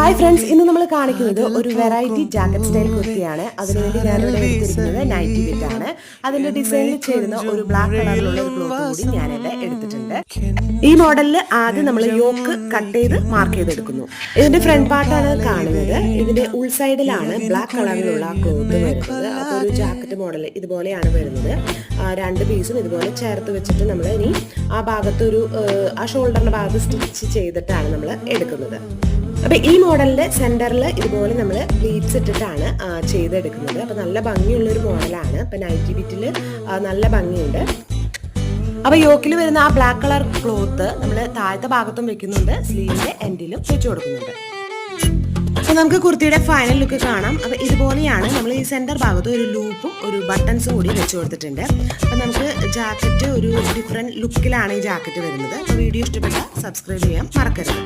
Hi friends, ഇന്ന് നമ്മൾ കാണിക്കുന്നത് ഒരു വെറൈറ്റി ജാക്കറ്റ് സ്റ്റൈൽ കുർത്തിയാണ്. അതിനുവേണ്ടി ഞാനിവിടെ എടുത്തിരിക്കുന്നത് നൈറ്റി ബിറ്റ് ആണ്. അതിന്റെ ഡിസൈനിൽ ചേരുന്ന ഒരു ബ്ലാക്ക് കളറിലുള്ള ഒരു ക്ലോത്ത് കൂടി ഞാനിവിടെ എടുത്തിട്ടുണ്ട്. ഈ മോഡലിൽ ആദ്യം നമ്മൾ യോക്ക് കട്ട് ചെയ്ത് മാർക്ക് ചെയ്തെടുക്കുന്നു. ഇതിന്റെ ഫ്രണ്ട് പാർട്ടാണ് കാണുന്നത്. ഇതിന്റെ ഉൾസൈഡിലാണ് ബ്ലാക്ക് കളറിലുള്ള ക്ലോത്ത് വരുന്നത്. അപ്പോൾ ഒരു ജാക്കറ്റ് മോഡൽ ഇതുപോലെയാണ് വരുന്നത്. രണ്ട് പീസും ഇതുപോലെ ചേർത്ത് വെച്ചിട്ട് നമ്മൾ ഇനി ആ ഭാഗത്തൊരു ആ ഷോൾഡറിന്റെ ഭാഗത്ത് സ്റ്റിച്ച് ചെയ്തിട്ടാണ് നമ്മൾ എടുക്കുന്നത്. അപ്പൊ ഈ മോഡലിന്റെ സെന്ററിൽ ഇതുപോലെ നമ്മൾ പ്ലീറ്റ്സ് ഇട്ടിട്ടാണ് ചെയ്തെടുക്കുന്നത്. അപ്പൊ നല്ല ഭംഗിയുള്ളൊരു മോഡലാണ്. അപ്പൊ നൈറ്റി ബിറ്റിൽ നല്ല ഭംഗിയുണ്ട്. അപ്പൊ യോക്കിൽ വരുന്ന ആ ബ്ലാക്ക് കളർ ക്ലോത്ത് നമ്മൾ താഴത്തെ ഭാഗത്തും വെക്കുന്നുണ്ട്, സ്ലീവിന്റെ എൻഡിലും വെച്ചു കൊടുക്കുന്നുണ്ട്. അപ്പൊ നമുക്ക് കുർത്തിയുടെ ഫൈനൽ ലുക്ക് കാണാം. അപ്പൊ ഇതുപോലെയാണ് നമ്മൾ ഈ സെന്റർ ഭാഗത്ത് ഒരു ലൂപ്പും ഒരു ബട്ടൺസും കൂടി വെച്ചു കൊടുത്തിട്ടുണ്ട്. അപ്പൊ നമുക്ക് ജാക്കറ്റ് ഒരു ഡിഫറെന്റ് ലുക്കിലാണ് ഈ ജാക്കറ്റ് വരുന്നത്. അപ്പൊ വീഡിയോ ഇഷ്ടപ്പെട്ടാൽ സബ്സ്ക്രൈബ് ചെയ്യാൻ മറക്കരുത്.